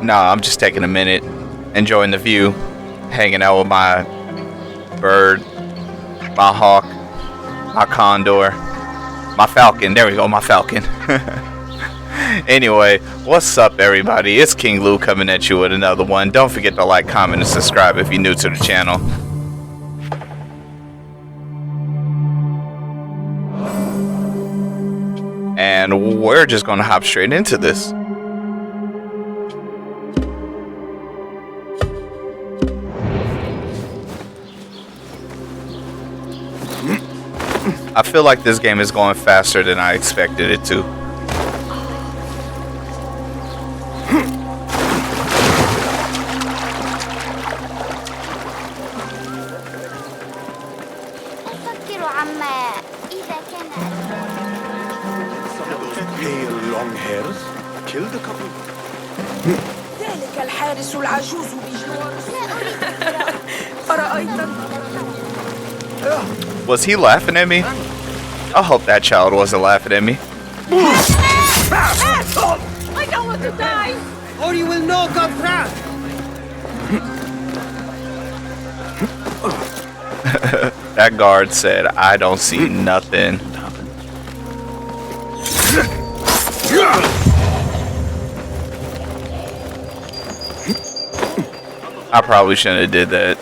No, I'm just taking a minute, enjoying the view, hanging out with my bird, my hawk, my condor, my falcon. There we go, my falcon. Anyway, what's up, everybody? It's King Lou coming at you with another one. Don't forget to like, comment, and subscribe if you're new to the channel. And we're just gonna hop straight into this. I feel like this game is going faster than I expected it to. Long hairs killed a couple. ذلك الحارس العجوز بجوار أرأيت؟ Was he laughing at me? I hope that child wasn't laughing at me. I don't want to die! Or you will know God's wrath! That guard said, I don't see nothing. I probably shouldn't have did that.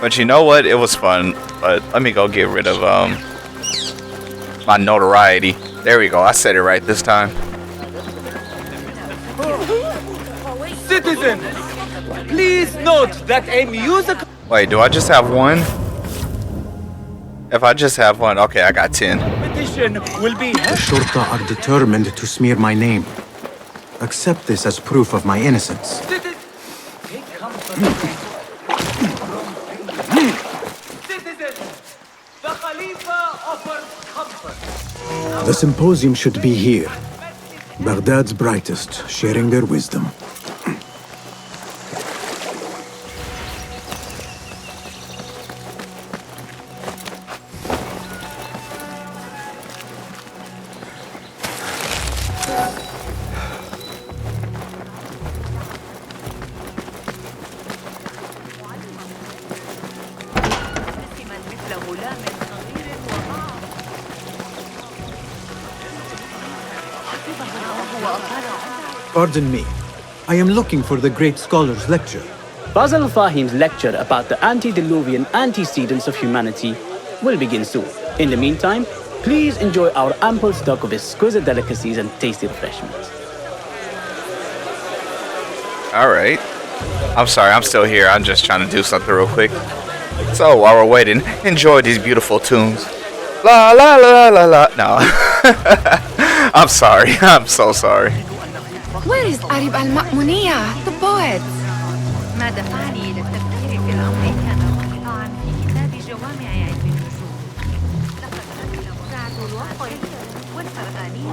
But you know what? It was fun. But let me go get rid of my notoriety. There we go. I said it right this time. Citizen, please note that a musical... Wait, do I just have one? If I just have one, okay, I got 10. Petition will be... The Shurta are determined to smear my name. Accept this as proof of my innocence. Citizen, the Khalifa offers comfort. The symposium should be here. Baghdad's brightest, sharing their wisdom. Pardon me. I am looking for the great scholar's lecture. Basil Fahim's lecture about the antediluvian antecedents of humanity will begin soon. In the meantime, please enjoy our ample stock of exquisite delicacies and tasty refreshments. Alright. I'm sorry, I'm still here. I'm just trying to do something real quick. So, while we're waiting, enjoy these beautiful tunes. La la la la la. No. I'm sorry. I'm so sorry. Where is Arib al-Ma'muniya, the poet? ما دفعني للتفكير في الأمر كان انقطاعا في كتاب جوامع علم النجوم. ساعة الوقت والفرغاني.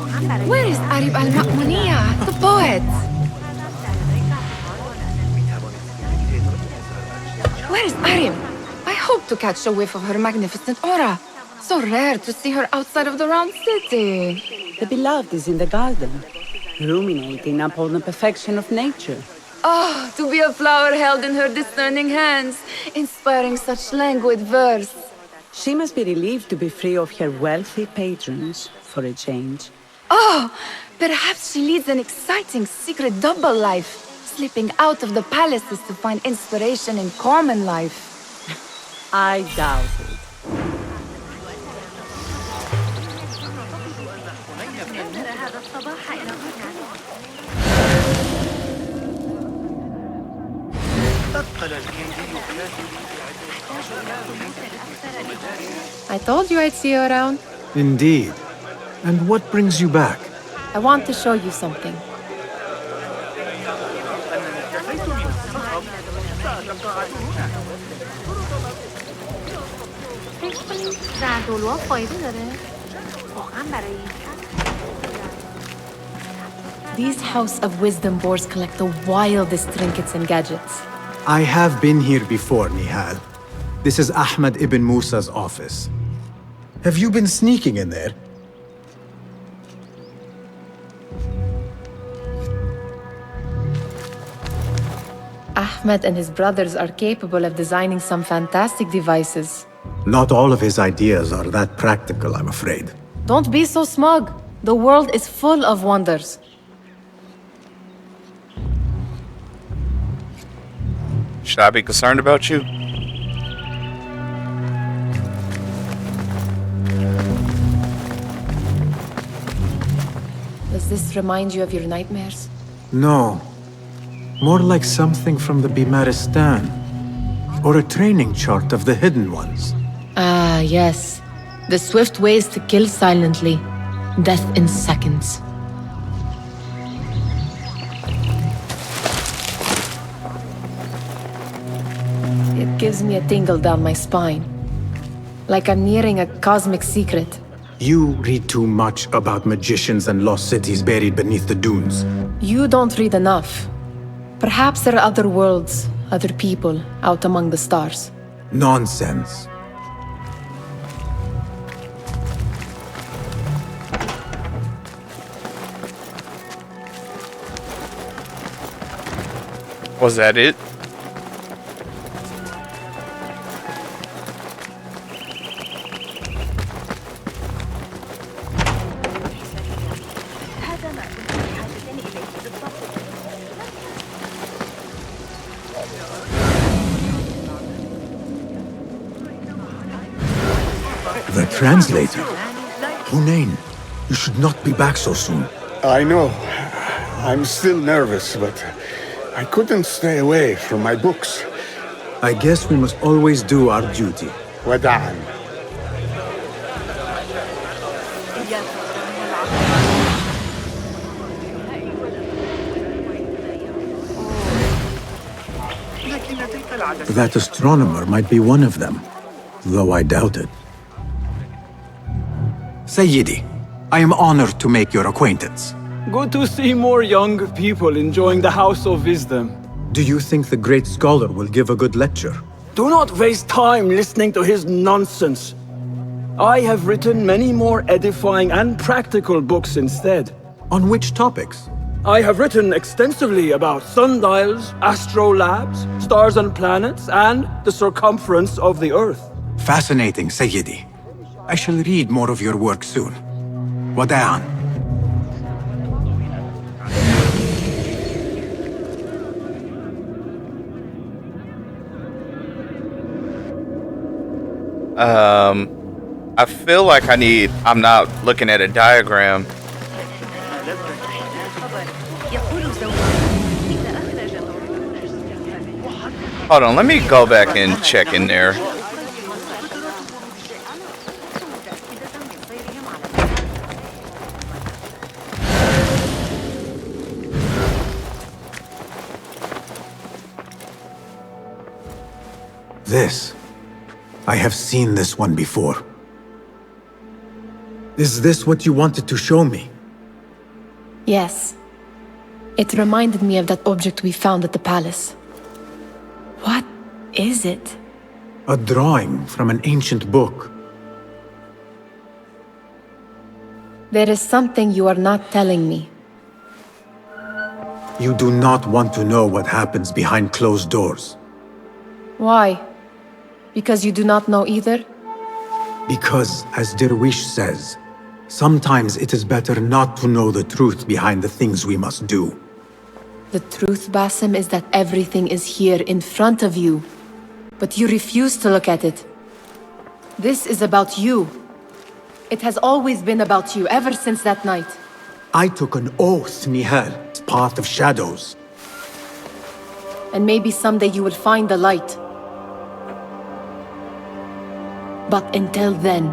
Where is Arib al-Ma'muniya, the poet? Where is Arib? I hope to catch a whiff of her magnificent aura. So rare to see her outside of the round city. The beloved is in the garden, ruminating upon the perfection of nature. Oh, to be a flower held in her discerning hands, inspiring such languid verse. She must be relieved to be free of her wealthy patrons, for a change. Oh, perhaps she leads an exciting secret double life, slipping out of the palaces to find inspiration in common life. I doubt it. I told you I'd see you around. Indeed. And what brings you back? I want to show you something. These House of Wisdom boars collect the wildest trinkets and gadgets. I have been here before, Nihal. This is Ahmed ibn Musa's office. Have you been sneaking in there? Ahmed and his brothers are capable of designing some fantastic devices. Not all of his ideas are that practical, I'm afraid. Don't be so smug. The world is full of wonders. Should I be concerned about you? Does this remind you of your nightmares? No. More like something from the Bimaristan. Or a training chart of the Hidden Ones. Ah, yes. The swift ways to kill silently. Death in seconds. It gives me a tingle down my spine. Like I'm nearing a cosmic secret. You read too much about magicians and lost cities buried beneath the dunes. You don't read enough. Perhaps there are other worlds, other people, out among the stars. Nonsense. Was that it? The translator? Hunain, you should not be back so soon. I know. I'm still nervous, but I couldn't stay away from my books. I guess we must always do our duty. Wada'an. That astronomer might be one of them, though I doubt it. Sayyidi, I am honored to make your acquaintance. Good to see more young people enjoying the House of Wisdom. Do you think the great scholar will give a good lecture? Do not waste time listening to his nonsense. I have written many more edifying and practical books instead. On which topics? I have written extensively about sundials, astrolabes, stars and planets, and the circumference of the Earth. Fascinating, Sayyidi. I shall read more of your work soon. Wada'an. I feel like I'm not looking at a diagram. Hold on, let me go back and check in there. This. I have seen this one before. Is this what you wanted to show me? Yes. It reminded me of that object we found at the palace. What is it? A drawing from an ancient book. There is something you are not telling me. You do not want to know what happens behind closed doors. Why? Because you do not know either? Because, as Derwish says, sometimes it is better not to know the truth behind the things we must do. The truth, Basim, is that everything is here in front of you. But you refuse to look at it. This is about you. It has always been about you, ever since that night. I took an oath, Nihal, as part of shadows. And maybe someday you will find the light. But until then,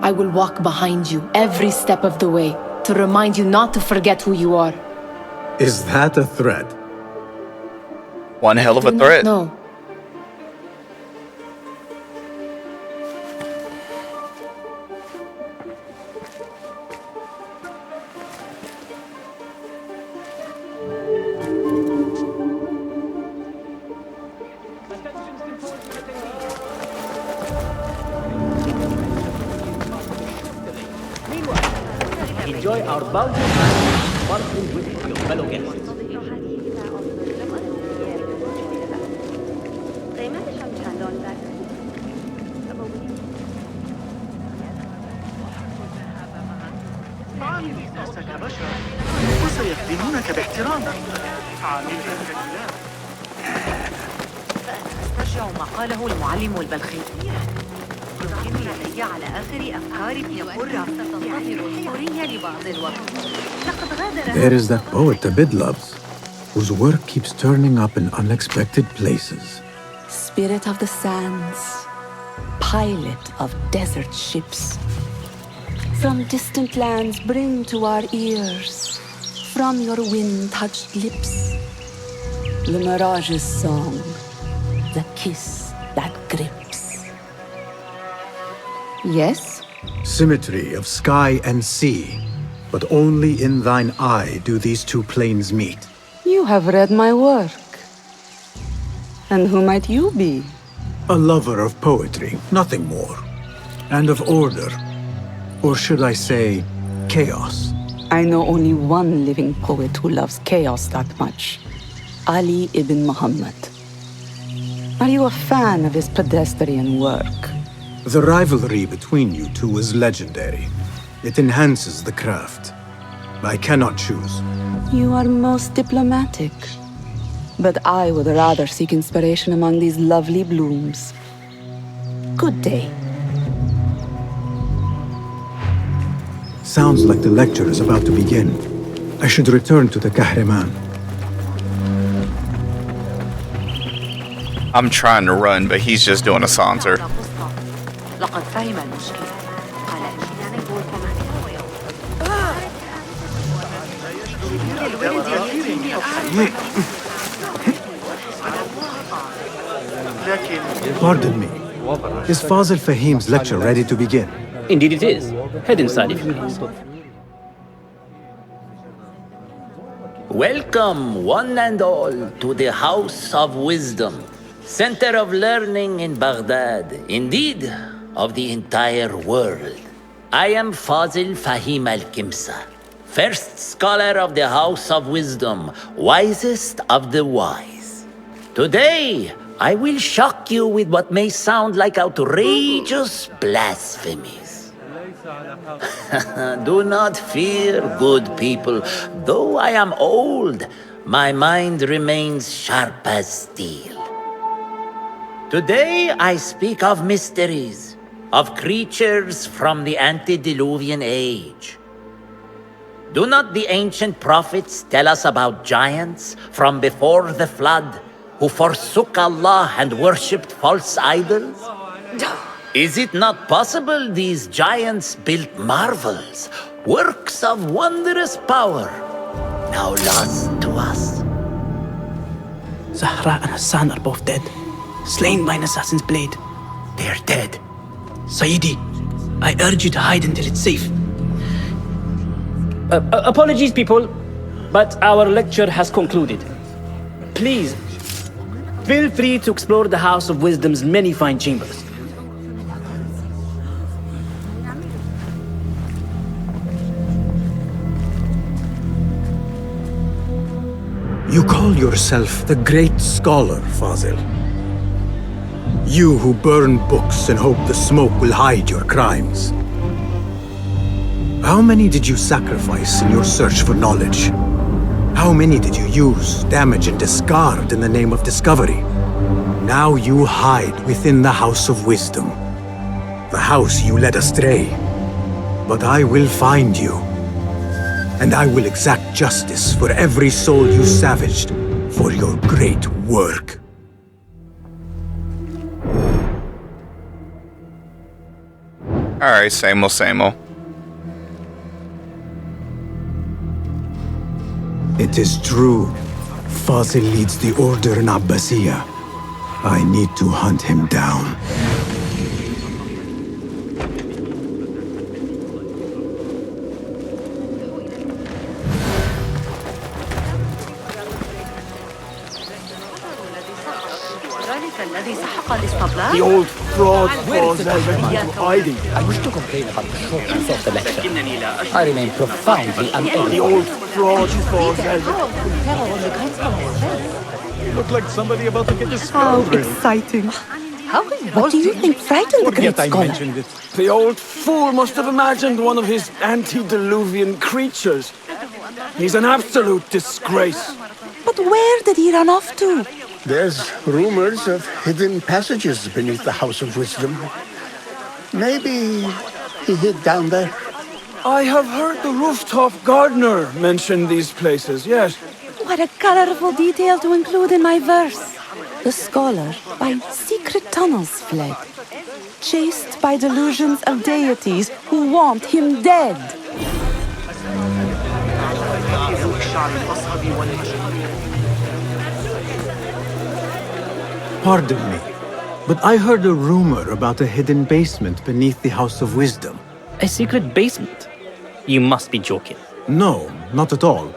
I will walk behind you every step of the way to remind you not to forget who you are. Is that a threat? One hell of a threat. No. Enjoy our bounty and sparkling with your fellow guests. وسيخدمونك باحترام. أسترجع ما قاله المعلم البلخي. يمكن لدي على آخر أفكاري يقول ستنتظر الحرية لبعض الوقت. لقد غادر. There is that poet the bid loves, whose work keeps turning up in unexpected places. Spirit of the sands, pilot of desert ships. From distant lands bring to our ears, from your wind-touched lips, the Mirage's song, the kiss that grips. Yes? Symmetry of sky and sea, but only in thine eye do these two planes meet. You have read my work. And who might you be? A lover of poetry, nothing more. And of order. Or should I say, chaos. I know only one living poet who loves chaos that much. Ali ibn Muhammad. Are you a fan of his pedestrian work? The rivalry between you two is legendary. It enhances the craft. I cannot choose. You are most diplomatic. But I would rather seek inspiration among these lovely blooms. Good day. Sounds like the lecture is about to begin. I should return to the Kahraman. I'm trying to run, but he's just doing a saunter. لقد فهم المشكلة. قال إننا نقولكم Pardon me. Is Fazil Fahim's lecture ready to begin? Indeed it is. Head inside if you please. Welcome, one and all, to the House of Wisdom, center of learning in Baghdad, indeed, of the entire world. I am Fazil Fahim al-Kimsa, first scholar of the House of Wisdom, wisest of the wise. Today, I will shock you with what may sound like outrageous blasphemies. Do not fear, good people. Though I am old, my mind remains sharp as steel. Today I speak of mysteries, of creatures from the antediluvian age. Do not the ancient prophets tell us about giants from before the flood who forsook Allah and worshipped false idols? Is it not possible these giants built marvels, works of wondrous power, now lost to us? Zahra and Hassan are both dead, slain by an assassin's blade. They're dead. Sayyidi, I urge you to hide until it's safe. Apologies, people, but our lecture has concluded. Please, feel free to explore the House of Wisdom's many fine chambers. You call yourself the great scholar, Fazil. You who burn books and hope the smoke will hide your crimes. How many did you sacrifice in your search for knowledge? How many did you use, damage, and discard in the name of discovery? Now you hide within the House of Wisdom. The house you led astray. But I will find you. And I will exact justice for every soul you savaged for your great work. Alright, same old, same old. It is true. Fazil leads the order in Abbasiyah. I need to hunt him down. The old fraud falls into hiding. I wish to complain about the shortness of the lecture. I remain profoundly unable. The old fraud falls You look like somebody about to get this. How exciting. What do you think frightened the great scholar? The old fool must have imagined one of his antediluvian creatures. He's an absolute disgrace. But where did he run off to? There's rumors of hidden passages beneath the House of Wisdom. Maybe he hid down there. I have heard the rooftop gardener mention these places, yes. What a colorful detail to include in my verse. The scholar by secret tunnels fled, chased by delusions of deities who want him dead. Pardon me, but I heard a rumor about a hidden basement beneath the House of Wisdom. A secret basement? You must be joking. No, not at all.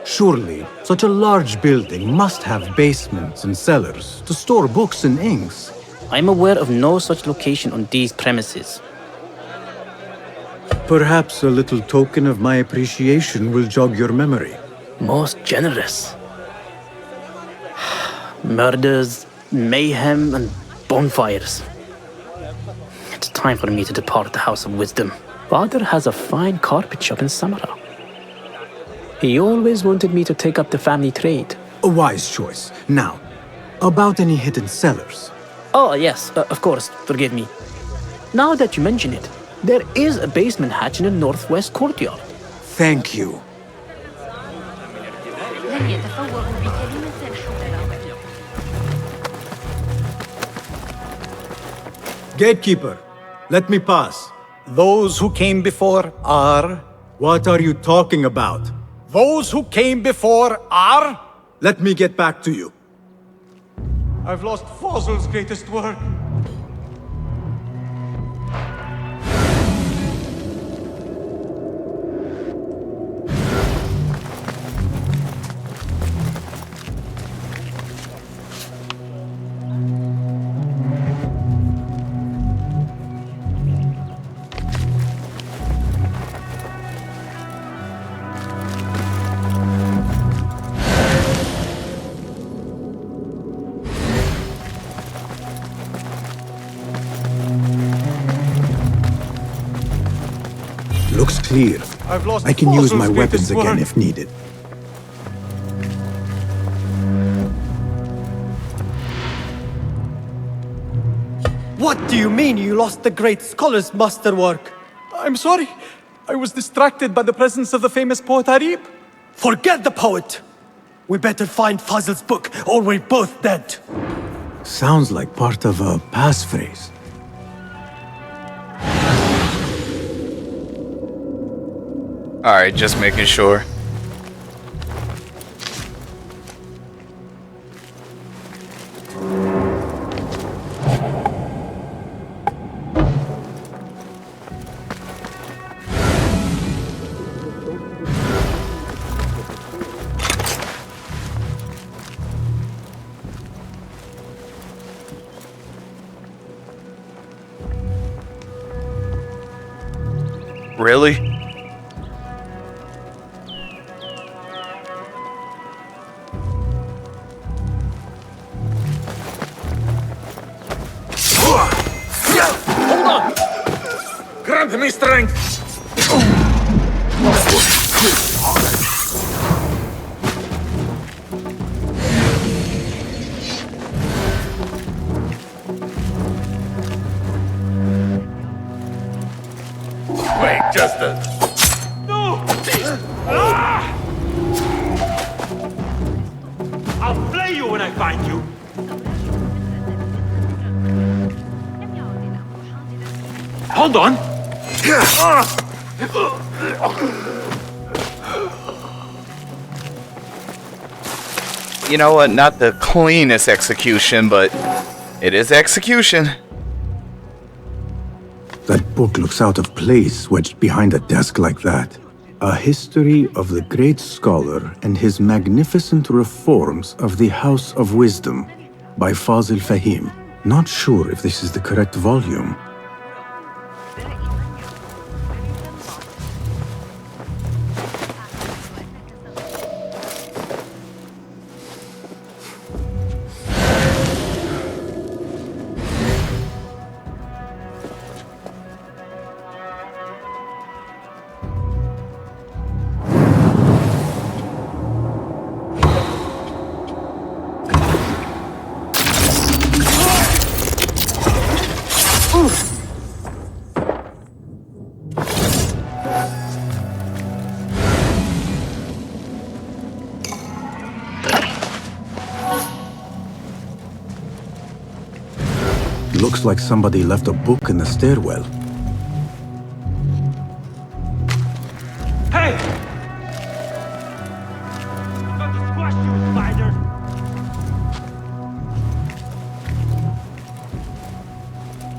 Surely, such a large building must have basements and cellars to store books and inks. I'm aware of no such location on these premises. Perhaps a little token of my appreciation will jog your memory. Most generous. Murders, mayhem, and bonfires. It's time for me to depart the House of Wisdom. Father has a fine carpet shop in Samara. He always wanted me to take up the family trade. A wise choice. Now, about any hidden cellars. Oh, yes, of course, forgive me. Now that you mention it, there is a basement hatch in the northwest courtyard. Thank you. Gatekeeper, let me pass. Those who came before are... What are you talking about? Those who came before are... Let me get back to you. I've lost Fossil's greatest work. Looks clear. I can use my weapons again if needed. What do you mean you lost the great scholar's masterwork? I'm sorry. I was distracted by the presence of the famous poet Arib. Forget the poet! We better find Fazl's book, or we're both dead. Sounds like part of a passphrase. Alright, just making sure. Really? Grant me strength! Wait, Justin! No! I'll flay you when I find you! Hold on! You know what? Not the cleanest execution, but it is execution. That book looks out of place wedged behind a desk like that. A history of the great scholar and his magnificent reforms of the House of Wisdom by Fazil Fahim. Not sure if this is the correct volume. Looks like somebody left a book in the stairwell. Hey! Got to squash you, spider!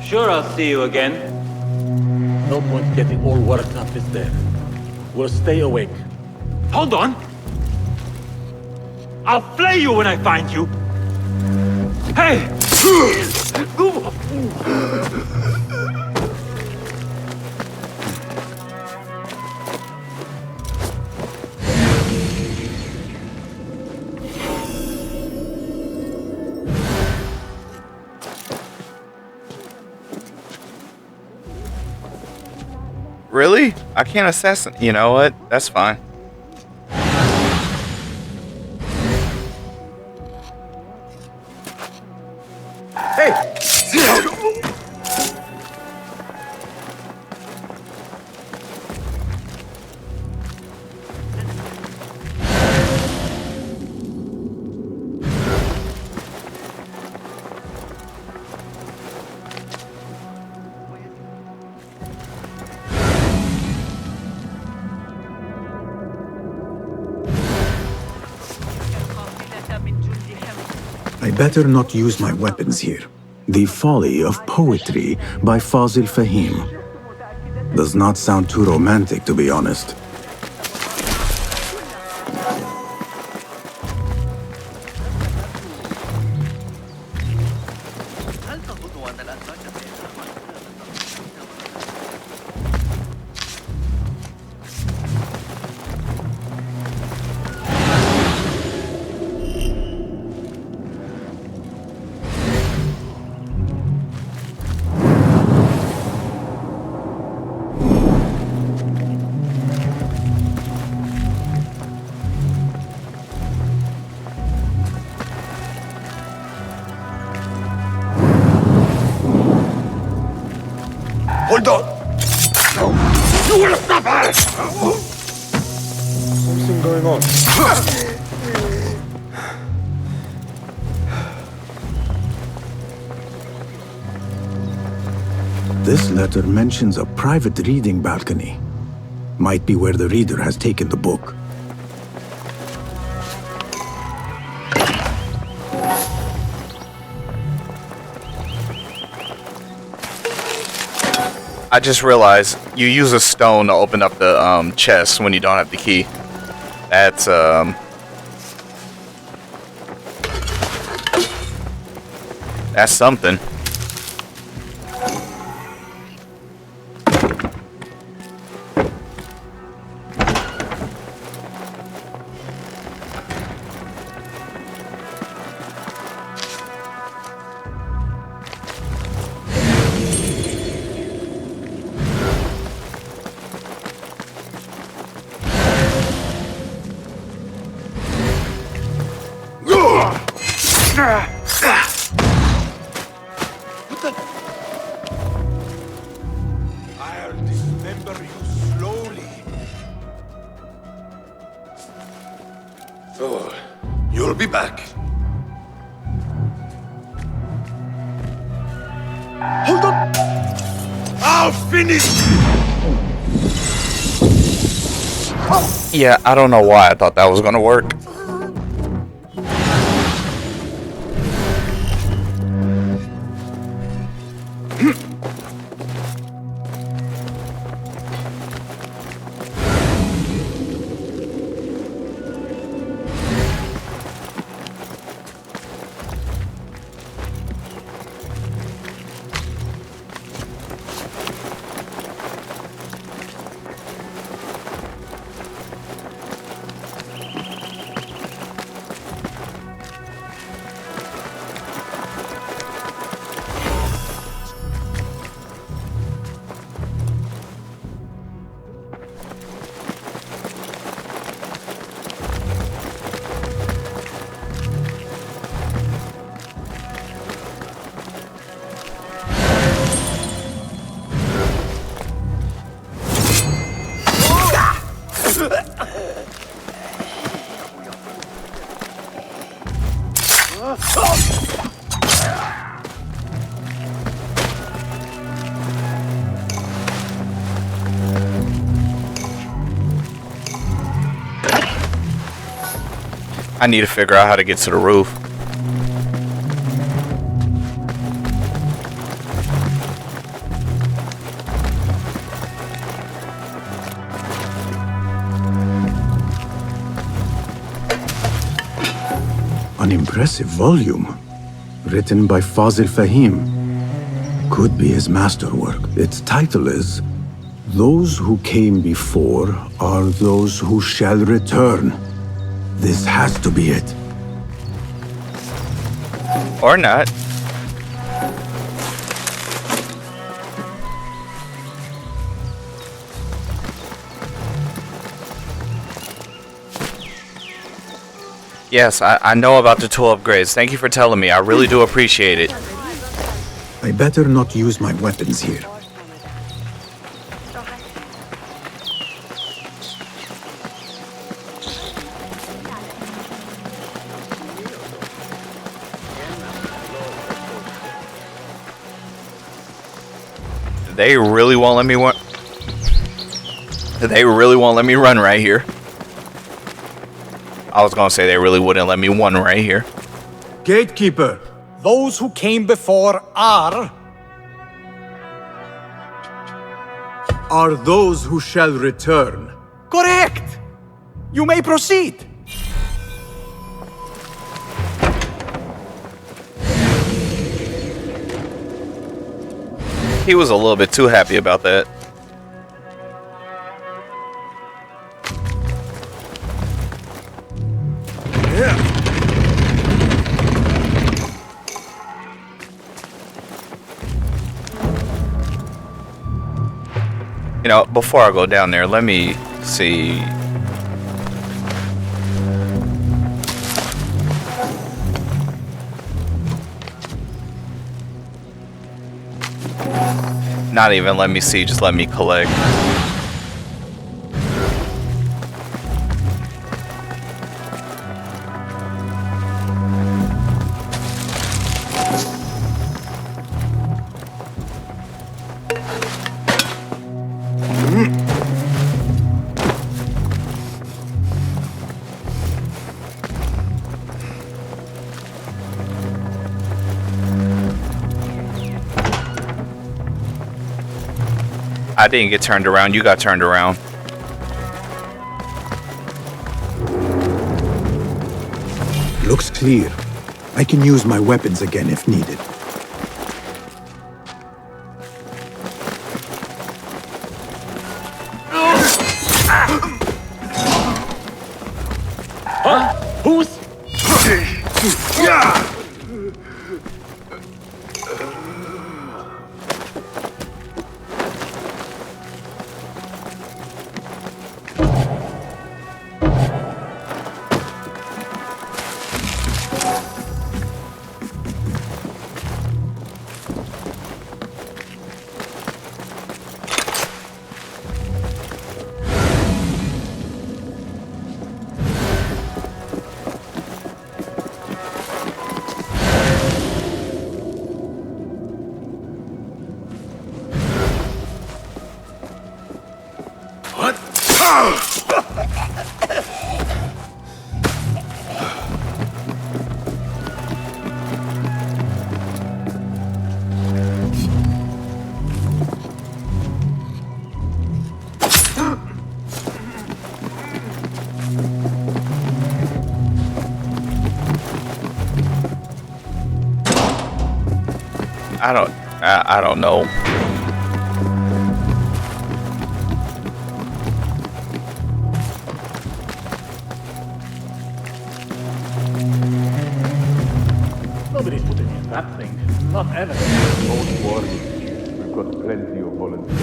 Sure, I'll see you again. No point getting all worked up, is there? We'll stay awake. Hold on! I'll flay you when I find you! Hey! Really? I can't assassinate. You know what? That's fine. Hey! I better not use my weapons here. The Folly of Poetry by Fazil Fahim. Does not sound too romantic, to be honest. Hold on! You will suffer! Something going on. This letter mentions a private reading balcony. Might be where the reader has taken the book. I just realized you use a stone to open up the chest when you don't have the key. That's something. I'll dismember you slowly. Oh, you'll be back. Hold on! I'll finish! Yeah, I don't know why I thought that was gonna work. I need to figure out how to get to the roof. An impressive volume, written by Fazil Fahim. Could be his masterwork. Its title is, "Those who came before are those who shall return." This has to be it. Or not. Yes, I know about the tool upgrades. Thank you for telling me. I really do appreciate it. I better not use my weapons here. They really won't let me run. They really won't let me run right here. I was gonna say they really wouldn't let me run right here. Gatekeeper! Those who came before are those who shall return. correct. You may proceed. He was a little bit too happy about that. You know, before I go down there, let me see. Not even let me see, just let me collect. I didn't get turned around, you got turned around. Looks clear. I can use my weapons again if needed. Huh? Who's? I don't know. Nobody's putting me in that thing. Not ever. Don't worry. We've got plenty of volunteers.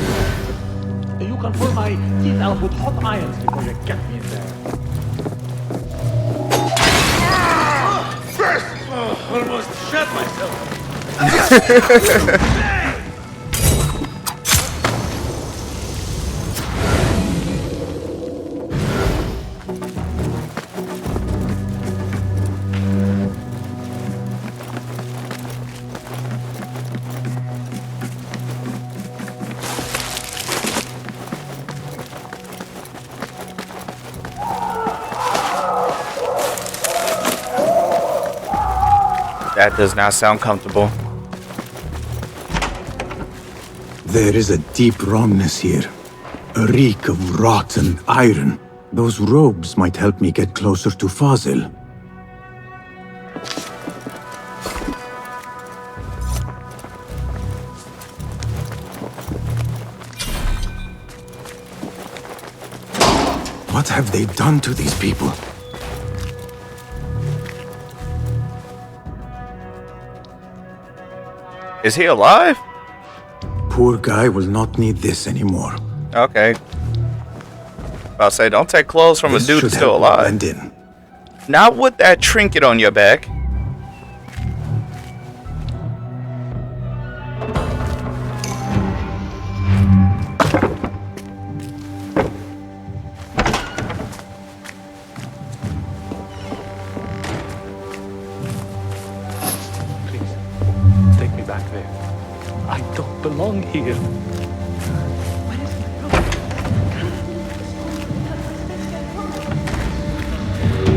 You can pull my teeth out with hot irons before you get me in there. Almost shot myself. That does not sound comfortable. There is a deep wrongness here. A reek of rotten iron. Those robes might help me get closer to Fazil. What have they done to these people? Is he alive? Poor guy will not need this anymore. Okay. I'll say, don't take clothes from a dude that's still alive. Blend in. Not with that trinket on your back. Take me back there. I don't belong here.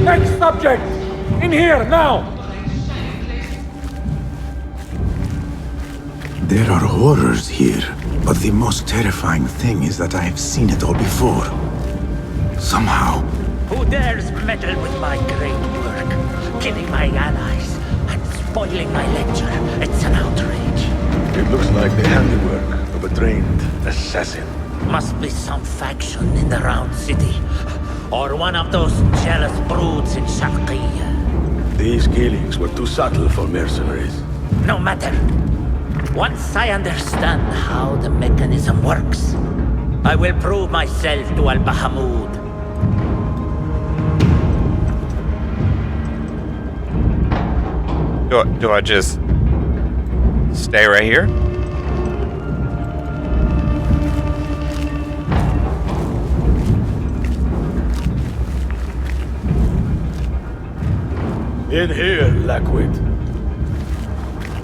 Next subject! In here, now! There are horrors here, but the most terrifying thing is that I have seen it all before. Somehow. Who dares meddle with my great work, killing my allies and spoiling my lecture? It's an outrage. It looks like the handiwork of a trained assassin. Must be some faction in the Round City, or one of those jealous broods in Sharqiyya. These killings were too subtle for mercenaries. No matter. Once I understand how the mechanism works, I will prove myself to Al-Bahamud. Do I just stay right here? In here, Lackwit.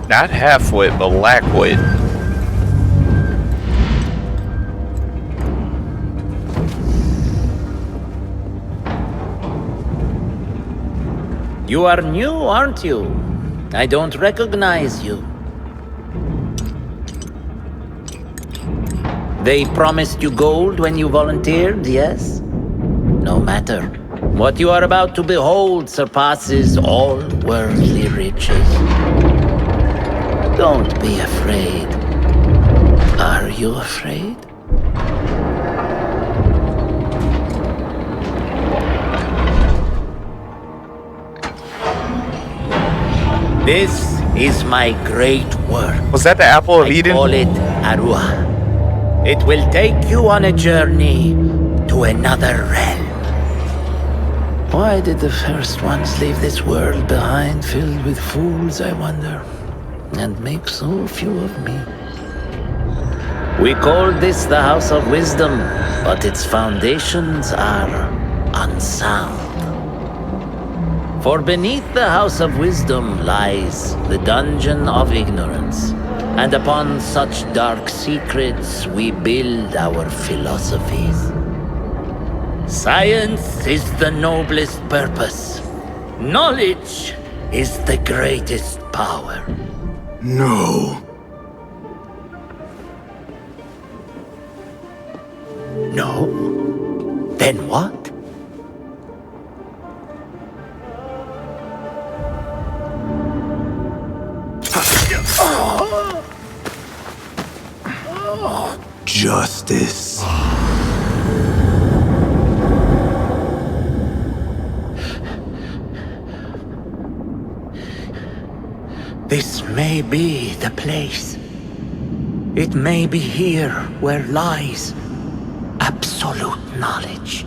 Not half-wit, but lack-wit. You are new, aren't you? I don't recognize you. They promised you gold when you volunteered, yes? No matter. What you are about to behold surpasses all worldly riches. Don't be afraid. Are you afraid? This is my great work. Was that the apple of Eden? I call it Arua. It will take you on a journey to another realm. Why did the first ones leave this world behind filled with fools, I wonder, and make so few of me? We call this the House of Wisdom, but its foundations are unsound. For beneath the House of Wisdom lies the Dungeon of Ignorance, and upon such dark secrets we build our philosophies. Science is the noblest purpose. Knowledge is the greatest power. No. No? Then what? Justice. This may be the place. It may be here where lies absolute knowledge.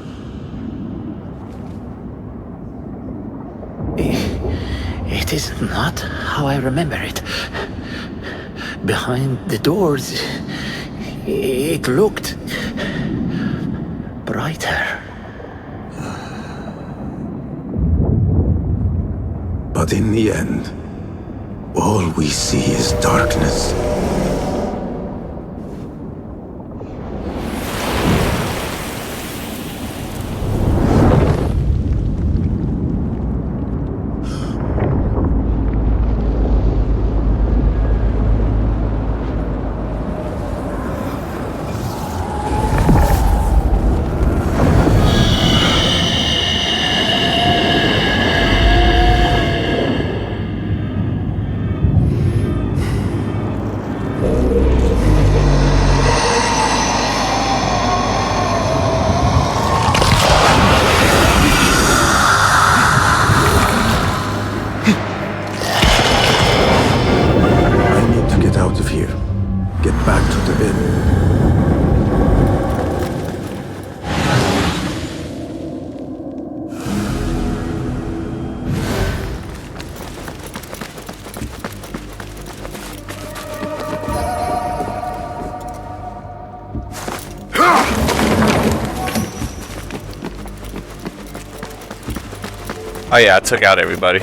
It is not how I remember it. Behind the doors, it looked brighter. But in the end, all we see is darkness. Oh yeah, I took out everybody.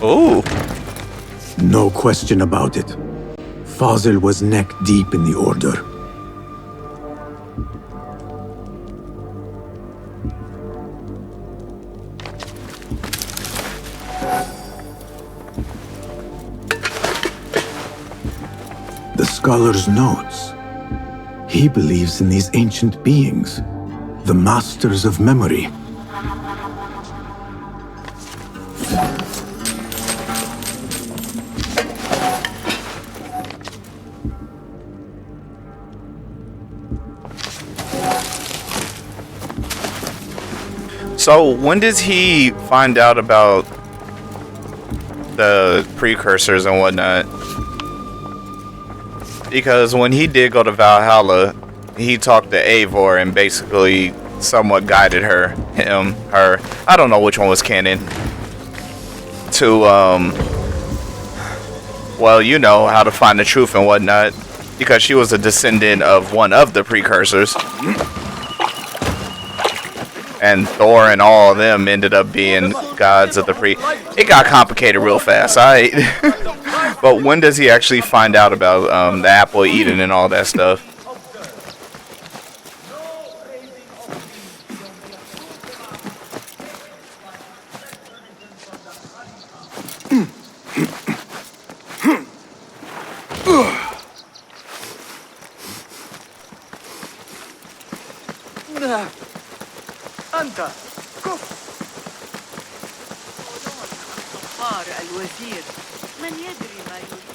Ooh. No question about it. Fazil was neck deep in the Order. The scholar's notes. He believes in these ancient beings, the masters of memory. So when does he find out about the precursors and whatnot? Because when he did go to Valhalla, he talked to Eivor and basically somewhat guided her. I don't know which one was canon. To, well, you know, how to find the truth and whatnot. Because she was a descendant of one of the precursors. And Thor and all of them ended up being gods of the It got complicated real fast, alright? But when does he actually find out about the apple of Eden and all that stuff? أنت كف. الوزير من يدري ما يريد.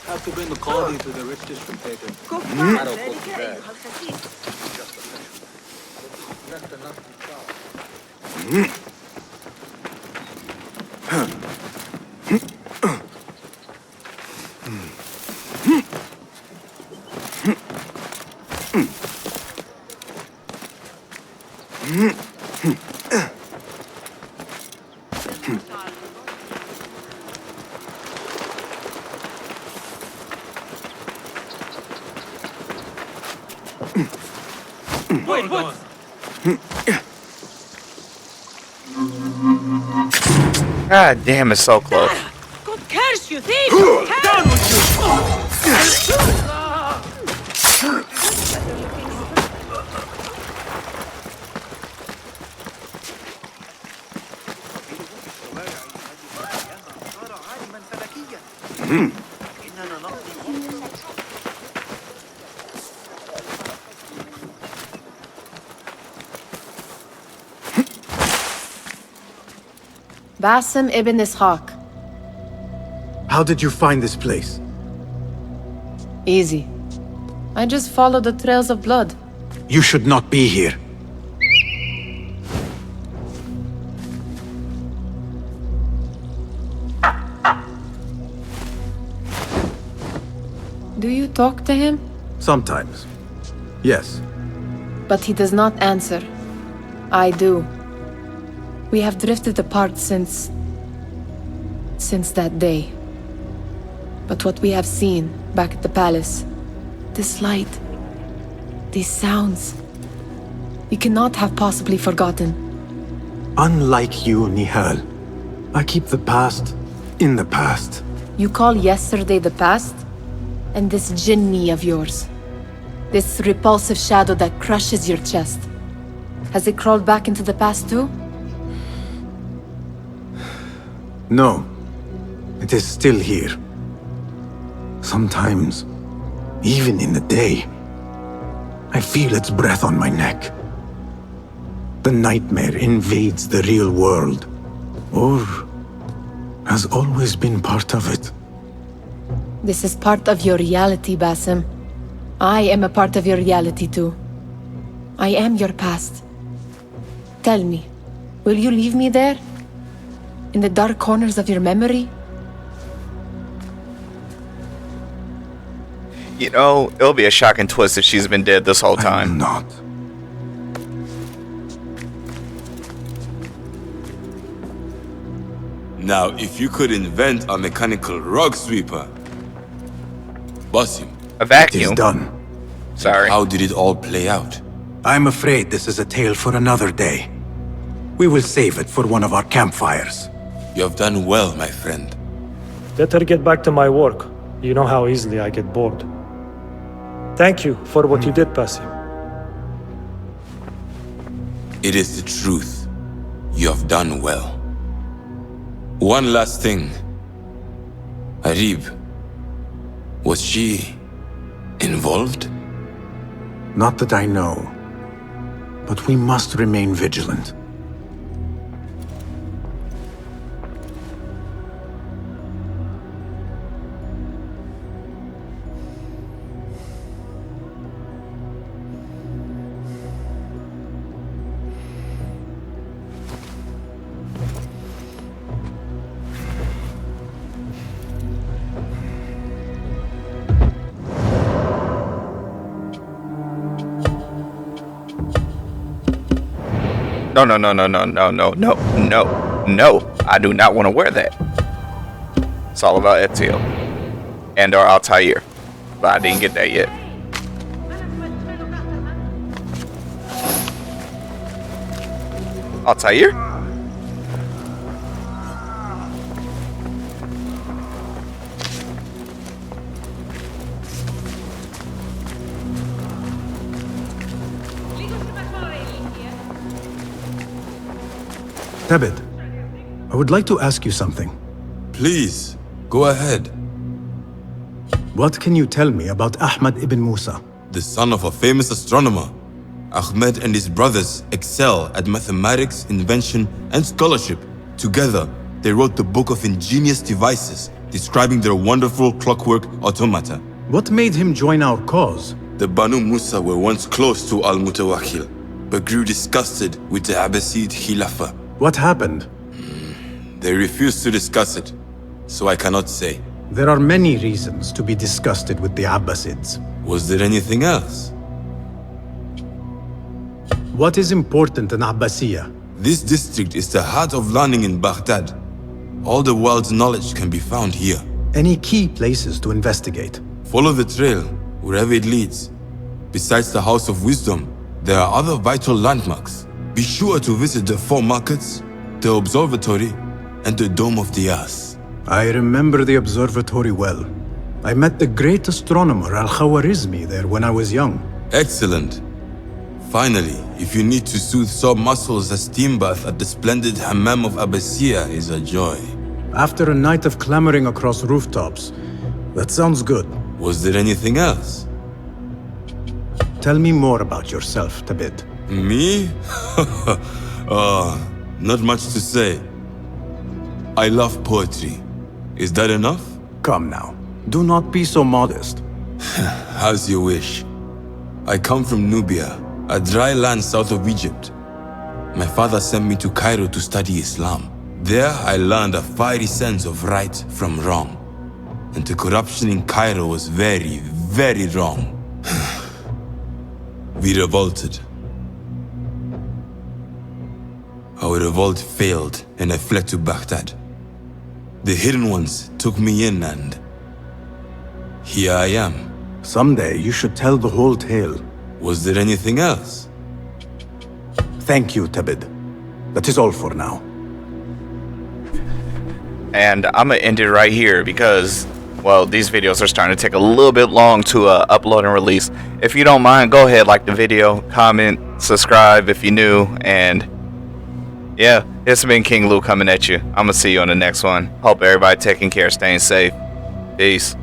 Have to bring the Qadi to the rich district taken. كف ذلك أيها الخسيس. Wait, what? God damn, it's so close. God curse you, thief! Down with you! Basim ibn Ishaq. How did you find this place? Easy. I just followed the trails of blood. You should not be here. Do you talk to him? Sometimes. Yes. But he does not answer. I do. We have drifted apart since that day. But what we have seen back at the palace, this light, these sounds, we cannot have possibly forgotten. Unlike you, Nihal, I keep the past in the past. You call yesterday the past? And this jinni of yours, this repulsive shadow that crushes your chest, has it crawled back into the past too? No, it is still here. Sometimes, even in the day, I feel its breath on my neck. The nightmare invades the real world, or has always been part of it. This is part of your reality, Basim. I am a part of your reality too. I am your past. Tell me, will you leave me there? In the dark corners of your memory? You know, it'll be a shocking twist if she's been dead this whole time. I'm not. Now, if you could invent a mechanical rug sweeper, Basim. A vacuum. It is done. Sorry. How did it all play out? I'm afraid this is a tale for another day. We will save it for one of our campfires. You have done well, my friend. Better get back to my work. You know how easily I get bored. Thank you for what you did, Basim. It is the truth. You have done well. One last thing. Arib, was she involved? Not that I know. But we must remain vigilant. No. I do not want to wear that. It's all about Etiel. And or Altair. But I didn't get that yet. Altair? Tebet, I would like to ask you something. Please, go ahead. What can you tell me about Ahmad ibn Musa? The son of a famous astronomer. Ahmed and his brothers excel at mathematics, invention, and scholarship. Together, they wrote the book of ingenious devices, describing their wonderful clockwork automata. What made him join our cause? The Banu Musa were once close to Al-Mutawakkil, but grew disgusted with the Abbasid Khilafah. What happened? They refused to discuss it, so I cannot say. There are many reasons to be disgusted with the Abbasids. Was there anything else? What is important in Abbasiyya? This district is the heart of learning in Baghdad. All the world's knowledge can be found here. Any key places to investigate? Follow the trail, wherever it leads. Besides the House of Wisdom, there are other vital landmarks. Be sure to visit the 4 markets, the observatory, and the Dome of the Ass. I remember the observatory well. I met the great astronomer Al-Khawarizmi there when I was young. Excellent. Finally, if you need to soothe sore muscles, a steam bath at the splendid Hammam of Abbasiyya is a joy. After a night of clambering across rooftops, that sounds good. Was there anything else? Tell me more about yourself, Tabit. Me? Not much to say. I love poetry. Is that enough? Come now. Do not be so modest. As you wish. I come from Nubia, a dry land south of Egypt. My father sent me to Cairo to study Islam. There I learned a fiery sense of right from wrong. And the corruption in Cairo was very, very wrong. We revolted. Our revolt failed and I fled to Baghdad. The hidden ones took me in and here I am. Someday you should tell the whole tale. Was there anything else? Thank you, Tabid. That is all for now. And I'm gonna end it right here because, well, these videos are starting to take a little bit long to upload and release. If you don't mind, go ahead, like the video, comment, subscribe if you're new, and yeah, it's been King Lu coming at you. I'm gonna see you on the next one. Hope everybody taking care, staying safe. Peace.